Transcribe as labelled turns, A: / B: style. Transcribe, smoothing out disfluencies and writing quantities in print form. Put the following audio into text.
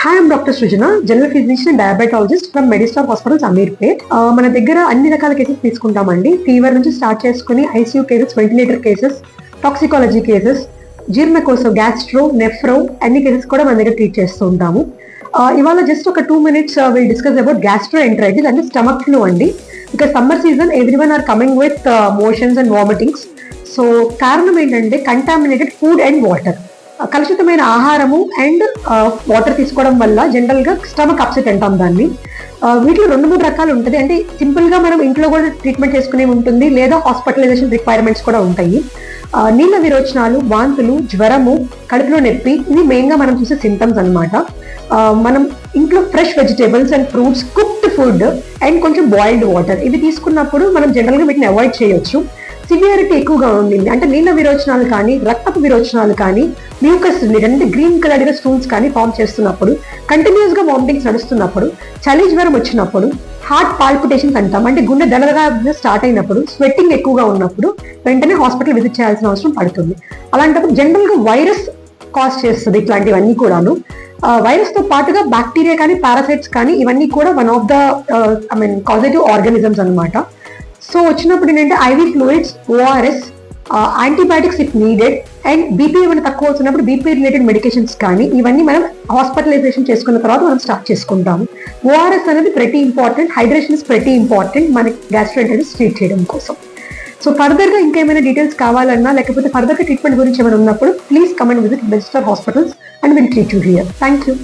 A: Hi, I'm doctor Srujana, general physician and diabetologist from Medistar hospitals Ameerpet. మన దగ్గర అన్ని రకాల కేసెస్ తీసుకుంటామండి. ఫీవర్ నుంచి స్టార్ట్ చేసుకుని ICU cases, ventilator cases, toxicology cases, జీర్ణకోశ, గ్యాస్ట్రో, నెఫ్రో అన్ని కేసెస్ కూడా మన దగ్గర ట్రీట్ చేస్తూ ఉంటాము. ఇవాళ జస్ట్ ఒక 2 minutes will discuss about gastroenteritis అంటే స్టమక్ ఫ్లూ అండి. ఇక summer season, everyone are coming with motions and vomitings. So కారణం ఏంటంటే కంటామినేటెడ్ ఫుడ్ అండ్ వాటర్. కలుషితమైన ఆహారము అండ్ వాటర్ తీసుకోవడం వల్ల జనరల్ గా స్టమక్ అప్సెట్ అంటాం దాన్ని. వీటిలో 2-3 రకాలు ఉంటుంది. అంటే సింపుల్ గా మనం ఇంట్లో కూడా ట్రీట్మెంట్ చేసుకునే ఉంటుంది, లేదా హాస్పిటలైజేషన్ రిక్వైర్మెంట్స్ కూడా ఉంటాయి. నీళ్ళ విరోచనాలు, వాంతులు, జ్వరము, కడుపులో నొప్పి, ఇవి మెయిన్ గా మనం చూసే సింటమ్స్ అనమాట. మనం ఇంట్లో fresh vegetables and fruits, cooked food and కొంచెం బాయిల్డ్ వాటర్ ఇవి తీసుకున్నప్పుడు మనం జనరల్ గా వీటిని అవాయిడ్ చేయొచ్చు. సివియారిటీ ఎక్కువగా ఉండింది అంటే నీళ్ళ విరోచనాలు కానీ, రక్తపు విరోచనాలు కానీ, మ్యూకస్ అంటే గ్రీన్ కలర్ గా స్టూల్స్ కానీ ఫామ్ చేస్తున్నప్పుడు, కంటిన్యూస్ గా వామిటింగ్స్ నడుస్తున్నప్పుడు, చలి జ్వరం వచ్చినప్పుడు, హార్ట్ పాల్పిటేషన్స్ అంటాం అంటే గుండె దడగా స్టార్ట్ అయినప్పుడు, స్వెట్టింగ్ ఎక్కువగా ఉన్నప్పుడు వెంటనే హాస్పిటల్ విజిట్ చేయాల్సిన అవసరం పడుతుంది. అలాంటప్పుడు జనరల్ గా వైరస్ కాజ్ చేస్తుంది ఇట్లాంటివన్నీ కూడాను. వైరస్ తో పాటుగా బ్యాక్టీరియా కానీ, పారాసైట్స్ కానీ, ఇవన్నీ కూడా one of the causative organisms అనమాట. సో వచ్చినప్పుడు ఏంటంటే ivy fluids, ORS, antibiotics if needed, and BP ఏమైనా తక్కువ వచ్చినప్పుడు బీపీ రిలేటెడ్ మెడికేషన్స్ కానీ, ఇవన్నీ మనం హాస్పిటలైజేషన్ చేసుకున్న తర్వాత మనం స్టార్ట్ చేసుకుంటాము. ఓఆర్ఎస్ అనేది ప్రతి ఇంపార్టెంట్, హైడ్రేషన్ ఇస్ ప్రతి ఇంపార్టెంట్ మనకి గ్యాస్ట్రోఎంటరైటిస్ ట్రీట్ చేయడం కోసం. సో ఫర్దర్ గా ఇంకేమైనా డీటెయిల్స్ కావాలన్నా, లేకపోతే ఫర్దర్ గా ట్రీట్మెంట్ గురించి ఏమైనా ఉన్నప్పుడు please come and visit Medistar hospitals and will treat you here. Thank you.